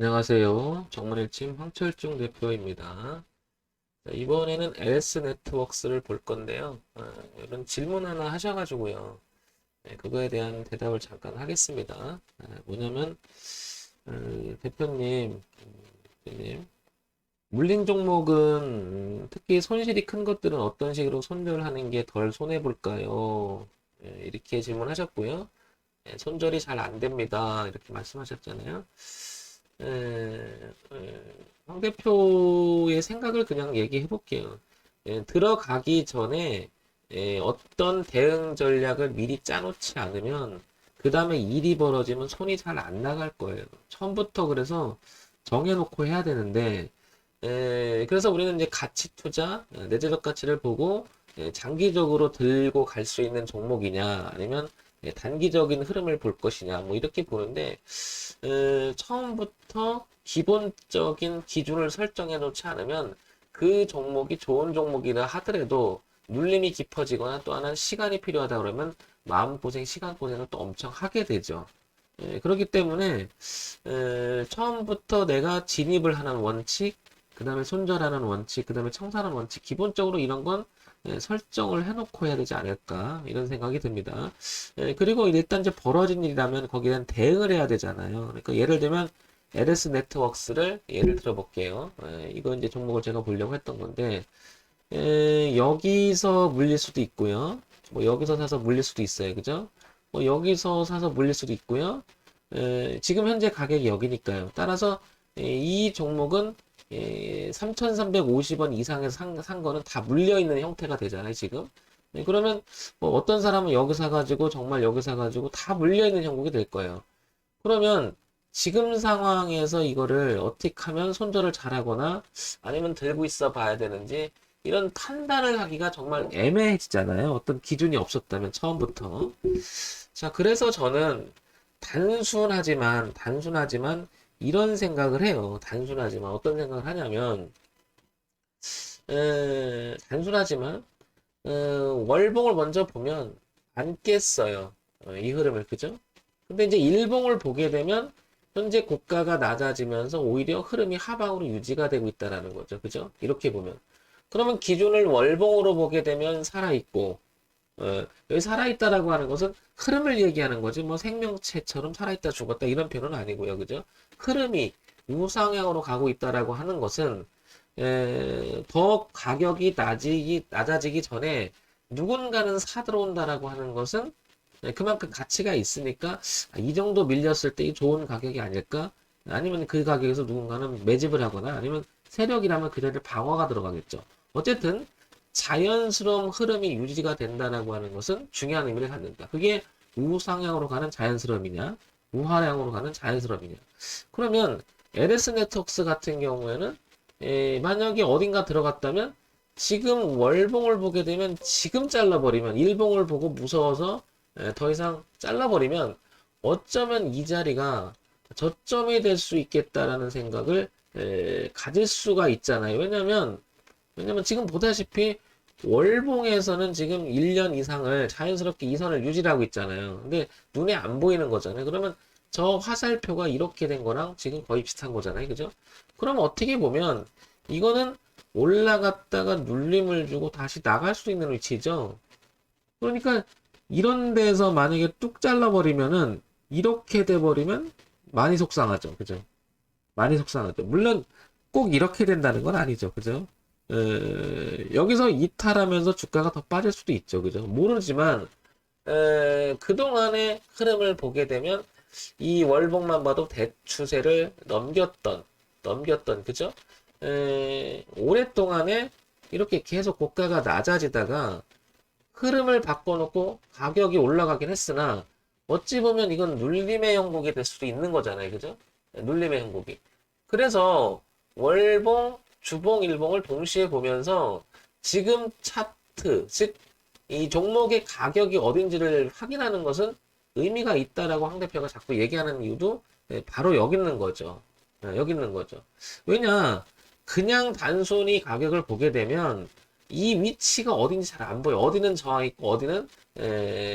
안녕하세요. 정문일침 황철중 대표입니다. 자, 이번에는 LS 네트워크스를 볼 건데요. 이런 질문 하나 하셔가지고요. 네, 그거에 대한 대답을 잠깐 하겠습니다. 뭐냐면, 대표님, 물린 종목은 특히 손실이 큰 것들은 어떤 식으로 손절하는 게 덜 손해 볼까요? 이렇게 질문하셨고요. 손절이 잘 안 됩니다. 이렇게 말씀하셨잖아요. 황 대표의 생각을 그냥 얘기해 볼게요. 들어가기 전에 어떤 대응 전략을 미리 짜놓지 않으면 그 다음에 일이 벌어지면 손이 잘 안 나갈 거예요. 처음부터 그래서 정해놓고 해야 되는데 그래서 우리는 이제 가치 투자, 내재적 가치를 보고 장기적으로 들고 갈 수 있는 종목이냐 아니면 단기적인 흐름을 볼 것이냐 뭐 이렇게 보는데 처음부터 기본적인 기준을 설정해 놓지 않으면 그 종목이 좋은 종목이라 하더라도 눌림이 깊어지거나 또 하나는 시간이 필요하다 그러면 마음고생, 시간고생을 또 엄청 하게 되죠. 그렇기 때문에 처음부터 내가 진입을 하는 원칙, 그 다음에 손절하는 원칙, 그 다음에 청산하는 원칙, 기본적으로 이런 건 설정을 해놓고 해야 되지 않을까 이런 생각이 듭니다. 그리고 일단 이제 벌어진 일이라면 거기에 대한 대응을 해야 되잖아요. 그러니까 예를 들면 LS 네트워크스를 예를 들어 볼게요. 이거 이제 종목을 제가 보려고 했던 건데 여기서 물릴 수도 있고요. 뭐 여기서 사서 물릴 수도 있어요. 그죠? 뭐 여기서 사서 물릴 수도 있고요. 지금 현재 가격이 여기니까요. 따라서 이 종목은 3,350원 이상에서 산 거는 다 물려 있는 형태가 되잖아요, 지금. 그러면 뭐 어떤 사람은 여기 사가지고 정말 여기 사가지고 다 물려 있는 형국이 될 거예요. 그러면 지금 상황에서 이거를 어떻게 하면 손절을 잘하거나 아니면 들고 있어 봐야 되는지 이런 판단을 하기가 정말 애매해지잖아요. 어떤 기준이 없었다면 처음부터. 자, 그래서 저는 단순하지만 이런 생각을 해요. 단순하지만 어떤 생각을 하냐면 단순하지만 월봉을 먼저 보면 안 깼어요. 이 흐름을 그죠? 근데 이제 일봉을 보게 되면 현재 고가가 낮아지면서 오히려 흐름이 하방으로 유지가 되고 있다라는 거죠. 그죠? 이렇게 보면. 그러면 기준을 월봉으로 보게 되면 살아있고, 여기 살아있다라고 하는 것은 흐름을 얘기하는 거지, 뭐 생명체처럼 살아있다 죽었다 이런 표현은 아니고요. 그죠? 흐름이 우상향으로 가고 있다라고 하는 것은, 더 가격이 낮아지기 전에 누군가는 사 들어온다라고 하는 것은 그만큼 가치가 있으니까 이 정도 밀렸을 때 좋은 가격이 아닐까? 아니면 그 가격에서 누군가는 매집을 하거나 아니면 세력이라면 그 자리에 방어가 들어가겠죠. 어쨌든 자연스러운 흐름이 유지가 된다라고 하는 것은 중요한 의미를 갖는다. 그게 우상향으로 가는 자연스러움이냐, 우하향으로 가는 자연스러움이냐. 그러면 LS 네트워크스 같은 경우에는 만약에 어딘가 들어갔다면 지금 월봉을 보게 되면 지금 잘라버리면 일봉을 보고 무서워서 더 이상 잘라버리면 어쩌면 이 자리가 저점이 될 수 있겠다라는 생각을 가질 수가 있잖아요. 왜냐면 지금 보다시피 월봉에서는 지금 1년 이상을 자연스럽게 이선을 유지하고 있잖아요. 근데 눈에 안 보이는 거잖아요. 그러면 저 화살표가 이렇게 된 거랑 지금 거의 비슷한 거잖아요. 그죠? 그럼 어떻게 보면 이거는 올라갔다가 눌림을 주고 다시 나갈 수 있는 위치죠. 그러니까 이런 데서 만약에 뚝 잘라버리면은 이렇게 돼버리면 많이 속상하죠. 그죠? 많이 속상하죠. 물론 꼭 이렇게 된다는 건 아니죠. 그죠? 여기서 이탈하면서 주가가 더 빠질 수도 있죠. 그죠? 모르지만 그동안의 흐름을 보게 되면 이 월봉만 봐도 대추세를 넘겼던, 그죠? 오랫동안에 이렇게 계속 고가가 낮아지다가 흐름을 바꿔놓고 가격이 올라가긴 했으나 어찌 보면 이건 눌림의 형국이 될 수도 있는 거잖아요. 그죠? 눌림의 형국이. 그래서 월봉, 주봉, 일봉을 동시에 보면서 지금 차트, 즉 이 종목의 가격이 어딘지를 확인하는 것은 의미가 있다라고 황 대표가 자꾸 얘기하는 이유도 바로 여기 있는 거죠. 여기 있는 거죠. 왜냐, 그냥 단순히 가격을 보게 되면 이 위치가 어딘지 잘 안 보여. 어디는 저하 있고 어디는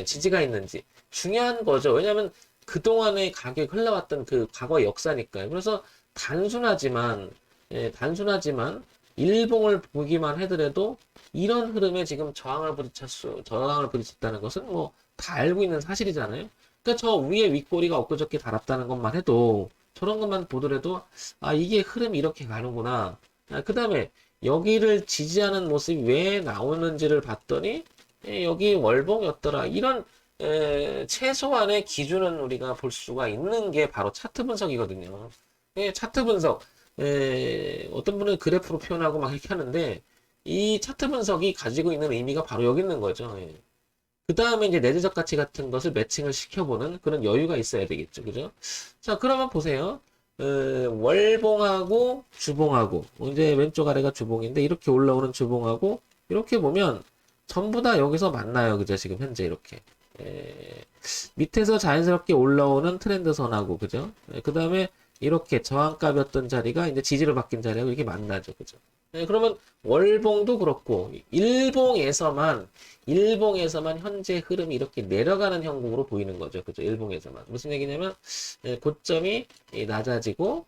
지지가 있는지 중요한 거죠. 왜냐하면 그동안의 가격 흘러왔던 그 과거의 역사니까요. 그래서 단순하지만, 단순하지만, 일봉을 보기만 하더라도 이런 흐름에 지금 저항을 부딪혔다는 것은 뭐 다 알고 있는 사실이잖아요. 그러니까 저 위에 윗꼬리가 엊그저께 달았다는 것만 해도 저런 것만 보더라도 아, 이게 흐름이 이렇게 가는구나. 아, 그 다음에 여기를 지지하는 모습이 왜 나오는지를 봤더니 여기 월봉이었더라. 이런 최소한의 기준은 우리가 볼 수가 있는 게 바로 차트 분석이거든요. 차트 분석. 어떤 분은 그래프로 표현하고 막 이렇게 하는데 이 차트 분석이 가지고 있는 의미가 바로 여기 있는 거죠. 그 다음에 이제 내재적 가치 같은 것을 매칭을 시켜보는 그런 여유가 있어야 되겠죠. 그죠? 자, 그러면 보세요. 월봉하고 주봉하고, 이제 왼쪽 아래가 주봉인데, 이렇게 올라오는 주봉하고, 이렇게 보면, 전부 다 여기서 만나요. 그죠? 지금 현재 이렇게. 밑에서 자연스럽게 올라오는 트렌드선하고, 그죠? 그 다음에 이렇게 저항값이었던 자리가 이제 지지로 바뀐 자리하고 이렇게 만나죠. 그죠? 그러면 월봉도 그렇고, 일봉에서만 현재 흐름이 이렇게 내려가는 형국으로 보이는 거죠. 그죠? 일봉에서만. 무슨 얘기냐면, 고점이 낮아지고,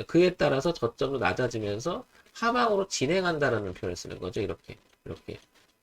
그에 따라서 저점도 낮아지면서 하방으로 진행한다라는 표현을 쓰는 거죠. 이렇게. 이렇게.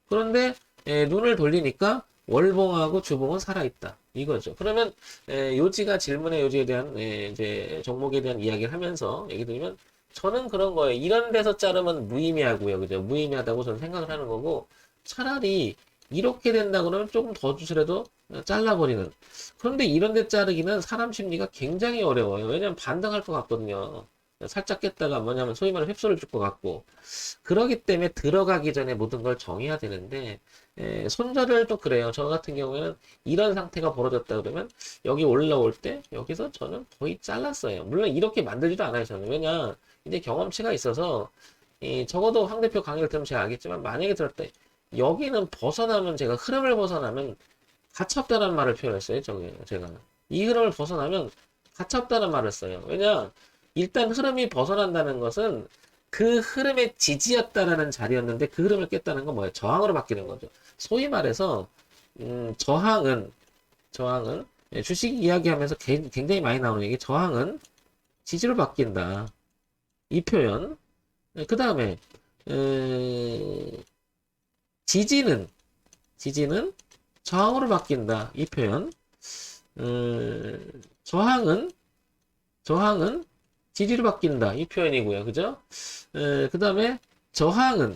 그런데, 눈을 돌리니까 월봉하고 주봉은 살아있다. 이거죠. 그러면, 요지가 질문의 요지에 대한, 이제 종목에 대한 이야기를 하면서 얘기 드리면, 저는 그런 거예요. 이런 데서 자르면 무의미하고요. 그죠? 무의미하다고 저는 생각을 하는 거고, 차라리 이렇게 된다 그러면 조금 더 주시라도 잘라버리는. 그런데 이런 데 자르기는 사람 심리가 굉장히 어려워요. 왜냐면 반등할 것 같거든요. 살짝 깼다가 뭐냐면 소위 말해 휩소를 줄 것 같고. 그러기 때문에 들어가기 전에 모든 걸 정해야 되는데, 손절을 또 그래요. 저 같은 경우에는 이런 상태가 벌어졌다 그러면 여기 올라올 때 여기서 저는 거의 잘랐어요. 물론 이렇게 만들지도 않아요. 저는. 왜냐, 이제 경험치가 있어서 적어도 황 대표 강의를 들으면 제가 알겠지만 만약에 들을 때 여기는 벗어나면 제가 흐름을 벗어나면 가차없다는 말을 표현했어요. 제가 이 흐름을 벗어나면 가차없다는 말을 써요. 왜냐 일단 흐름이 벗어난다는 것은 그 흐름의 지지였다라는 자리였는데 그 흐름을 깼다는 건 뭐예요? 저항으로 바뀌는 거죠. 소위 말해서 저항은 주식 이야기하면서 굉장히 많이 나오는 얘기 저항은 지지로 바뀐다. 이 표현. 그 다음에 지지는 저항으로 바뀐다. 이 표현. 저항은 지지로 바뀐다. 이 표현이고요. 그죠? 그 다음에 저항은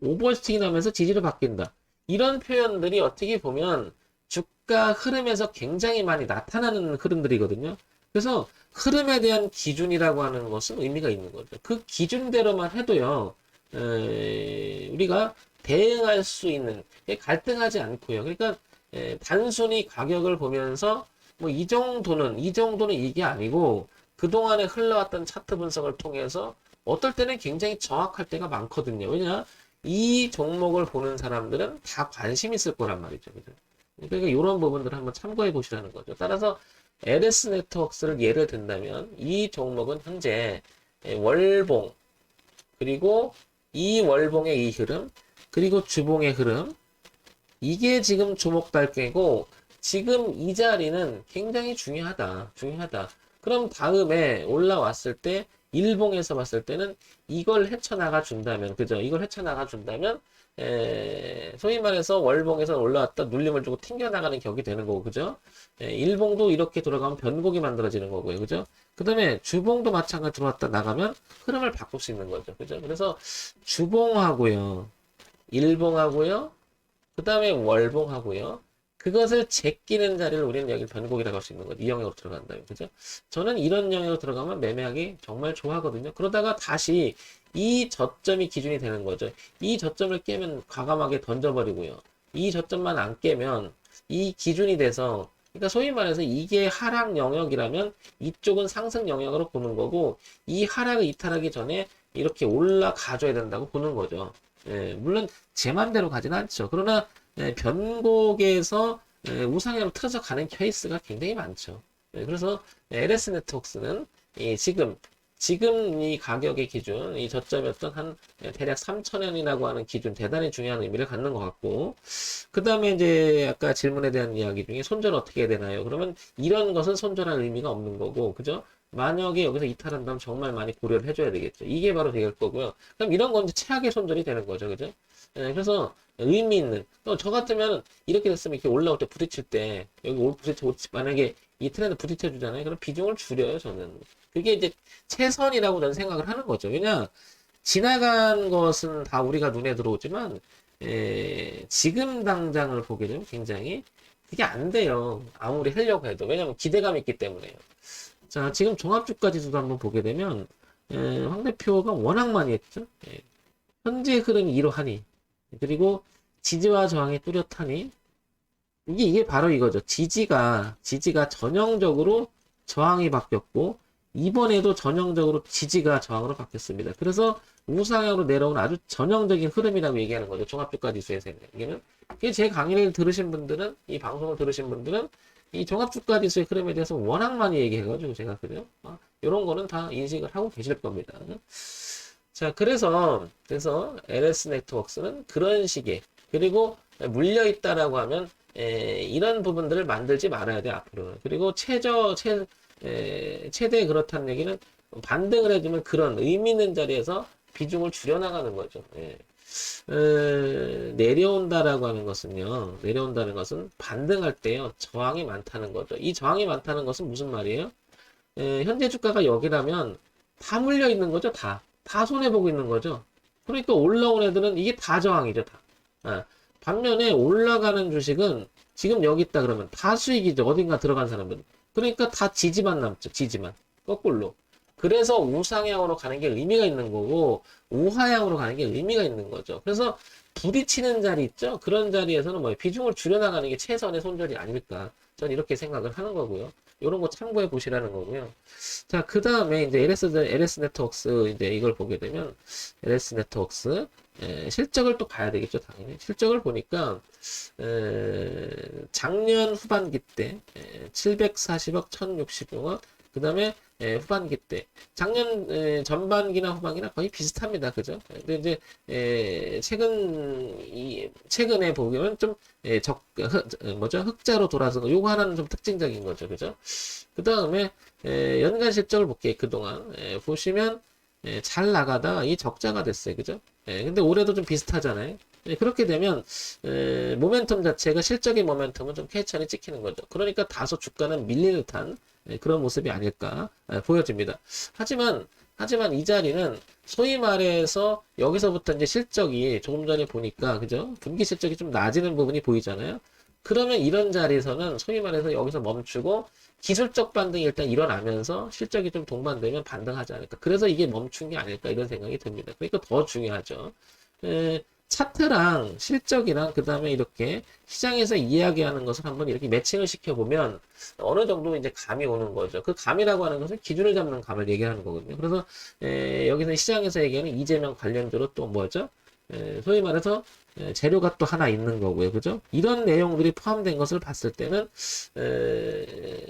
오버슈팅이 나면서 지지로 바뀐다. 이런 표현들이 어떻게 보면 주가 흐름에서 굉장히 많이 나타나는 흐름들이거든요. 그래서 흐름에 대한 기준이라고 하는 것은 의미가 있는 거죠. 그 기준대로만 해도요, 우리가 대응할 수 있는, 갈등하지 않고요. 그러니까, 단순히 가격을 보면서, 뭐, 이 정도는 이게 아니고, 그동안에 흘러왔던 차트 분석을 통해서, 어떨 때는 굉장히 정확할 때가 많거든요. 왜냐, 이 종목을 보는 사람들은 다 관심 있을 거란 말이죠. 그죠? 그러니까 이런 부분들을 한번 참고해 보시라는 거죠. 따라서, LS 네트워크스를 예를 든다면 이 종목은 현재 월봉 그리고 이 월봉의 이 흐름 그리고 주봉의 흐름 이게 지금 주목달깨고 지금 이 자리는 굉장히 중요하다. 그럼 다음에 올라왔을 때 일봉에서 봤을 때는 이걸 헤쳐나가 준다면 그죠? 이걸 헤쳐나가 준다면 소위 말해서 월봉에서 올라왔다 눌림을 주고 튕겨나가는 격이 되는 거고, 그죠? 일봉도 이렇게 돌아가면 변곡이 만들어지는 거고요, 그죠? 그 다음에 주봉도 마찬가지로 들어왔다 나가면 흐름을 바꿀 수 있는 거죠, 그죠? 그래서 주봉하고요, 일봉하고요, 그 다음에 월봉하고요, 그것을 제끼는 자리를 우리는 여기 변곡이라고 할 수 있는 거죠. 이 영역으로 들어간다면, 그죠? 저는 이런 영역으로 들어가면 매매하기 정말 좋아하거든요. 그러다가 다시 이 저점이 기준이 되는 거죠. 이 저점을 깨면 과감하게 던져버리고요. 이 저점만 안 깨면 이 기준이 돼서 그러니까 소위 말해서 이게 하락 영역이라면 이쪽은 상승 영역으로 보는 거고 이 하락을 이탈하기 전에 이렇게 올라가줘야 된다고 보는 거죠. 물론 제 맘대로 가진 않죠. 그러나 변곡에서 우상향으로 틀어져 가는 케이스가 굉장히 많죠. 그래서 LS 네트워크스는 지금 이 가격의 기준, 이 저점이었던 한 대략 3,000원이라고 하는 기준 대단히 중요한 의미를 갖는 것 같고 그 다음에 이제 아까 질문에 대한 이야기 중에 손절 어떻게 해야 되나요? 그러면 이런 것은 손절할 의미가 없는 거고 그죠? 만약에 여기서 이탈한다면 정말 많이 고려를 해줘야 되겠죠. 이게 바로 될 거고요. 그럼 이런 건 이제 최악의 손절이 되는 거죠. 그죠? 그래서 의미 있는, 저 같으면 이렇게 됐으면 이렇게 올라올 때 부딪힐 때, 여기 만약에 이 트렌드 부딪혀 주잖아요. 그럼 비중을 줄여요, 저는. 그게 이제 최선이라고 저는 생각을 하는 거죠. 왜냐, 지나간 것은 다 우리가 눈에 들어오지만, 지금 당장을 보게 되면 굉장히 그게 안 돼요. 아무리 하려고 해도. 왜냐면 기대감이 있기 때문에요. 자, 지금 종합주가 지수도 한번 보게 되면, 황 대표가 워낙 많이 했죠. 현재 흐름이 이러하니, 그리고 지지와 저항이 뚜렷하니, 이게 바로 이거죠. 지지가 전형적으로 저항이 바뀌었고, 이번에도 전형적으로 지지가 저항으로 바뀌었습니다. 그래서 우상향으로 내려온 아주 전형적인 흐름이라고 얘기하는 거죠. 종합주가 지수에서 얘기는. 제 강의를 들으신 분들은, 이 방송을 들으신 분들은, 이 종합주가 지수의 흐름에 대해서 워낙 많이 얘기해가지고 제가 그죠? 이런 거는 다 인식을 하고 계실 겁니다. 자, 그래서 LS 네트워크스는 그런 식의, 그리고 물려있다라고 하면 이런 부분들을 만들지 말아야 돼, 앞으로는. 그리고 최대 그렇다는 얘기는 반등을 해주면 그런 의미 있는 자리에서 비중을 줄여나가는 거죠. 내려온다라고 하는 것은요, 내려온다는 것은 반등할 때요, 저항이 많다는 거죠. 이 저항이 많다는 것은 무슨 말이에요? 현재 주가가 여기라면 다 물려 있는 거죠, 다 손해보고 있는 거죠. 그러니까 올라온 애들은 이게 다 저항이죠, 다. 반면에 올라가는 주식은 지금 여기 있다 그러면 다 수익이죠. 어딘가 들어간 사람은. 그러니까 다 지지만 남죠. 지지만. 거꾸로. 그래서 우상향으로 가는 게 의미가 있는 거고 우하향으로 가는 게 의미가 있는 거죠. 그래서 부딪히는 자리 있죠. 그런 자리에서는 뭐 비중을 줄여나가는 게 최선의 손절이 아닐까. 저는 이렇게 생각을 하는 거고요. 이런 거 참고해 보시라는 거고요. 자, 그 다음에 이제 LS 네트워크스 이제 이걸 보게 되면 LS 네트워크스 실적을 또 봐야 되겠죠, 당연히. 실적을 보니까 작년 후반기 때 740억, 1060억, 그 다음에 후반기 때 작년 전반기나 후반기나 거의 비슷합니다, 그죠? 근데 이제 최근에 보면 좀 흑자로 돌아서 요거 하나는 좀 특징적인 거죠, 그죠? 그 다음에 연간 실적을 볼게요. 그동안 보시면 잘 나가다가 이 적자가 됐어요, 그죠? 근데 올해도 좀 비슷하잖아요. 그렇게 되면 모멘텀 자체가 실적인 모멘텀은 좀 캐천이 찍히는 거죠. 그러니까 다소 주가는 밀리는 듯한 그런 모습이 아닐까 보여집니다. 하지만 이 자리는 소위 말해서 여기서부터 이제 실적이 조금 전에 보니까 그죠? 분기 실적이 좀 낮아지는 부분이 보이잖아요. 그러면 이런 자리에서는 소위 말해서 여기서 멈추고 기술적 반등이 일단 일어나면서 실적이 좀 동반되면 반등하지 않을까. 그래서 이게 멈춘 게 아닐까 이런 생각이 듭니다. 그러니까 더 중요하죠. 차트랑 실적이랑 그 다음에 이렇게 시장에서 이야기하는 것을 한번 이렇게 매칭을 시켜보면 어느 정도 이제 감이 오는 거죠. 그 감이라고 하는 것은 기준을 잡는 감을 얘기하는 거거든요. 그래서 여기서 시장에서 얘기하는 이재명 관련주로 또 뭐죠? 소위 말해서 재료가 또 하나 있는 거고요. 그죠? 이런 내용들이 포함된 것을 봤을 때는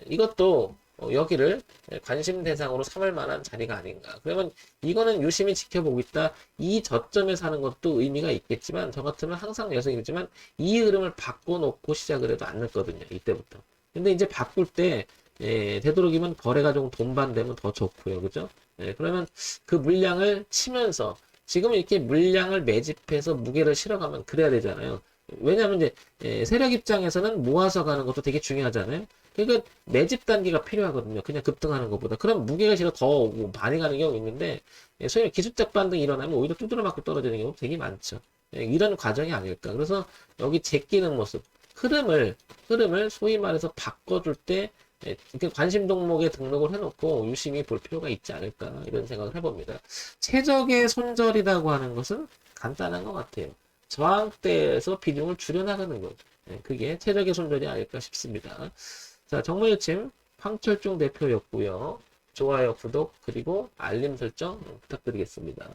이것도 여기를 관심 대상으로 삼을 만한 자리가 아닌가. 그러면 이거는 유심히 지켜보고 있다. 이 저점에 사는 것도 의미가 있겠지만 저 같으면 항상 여성이지만 이 흐름을 바꿔놓고 시작을 해도 안 늦거든요. 이때부터. 근데 이제 바꿀 때 되도록이면 거래가 좀 동반되면 더 좋고요. 그죠? 그러면 그 물량을 치면서 지금 이렇게 물량을 매집해서 무게를 실어가면 그래야 되잖아요. 왜냐하면 이제 세력 입장에서는 모아서 가는 것도 되게 중요하잖아요. 그러니까 매집 단계가 필요하거든요. 그냥 급등하는 것보다. 그럼 무게가 실어 더 많이 가는 경우 있는데 소위 기술적 반등이 일어나면 오히려 두드러 맞고 떨어지는 경우 되게 많죠. 이런 과정이 아닐까. 그래서 여기 제끼는 모습, 흐름을 소위 말해서 바꿔줄 때 관심 종목에 등록을 해놓고 유심히 볼 필요가 있지 않을까 이런 생각을 해봅니다. 최적의 손절이라고 하는 것은 간단한 것 같아요. 저항대에서 비중을 줄여나가는 거죠. 그게 최적의 손절이 아닐까 싶습니다. 자, 정모요침 황철중 대표였고요. 좋아요, 구독, 그리고 알림 설정 부탁드리겠습니다.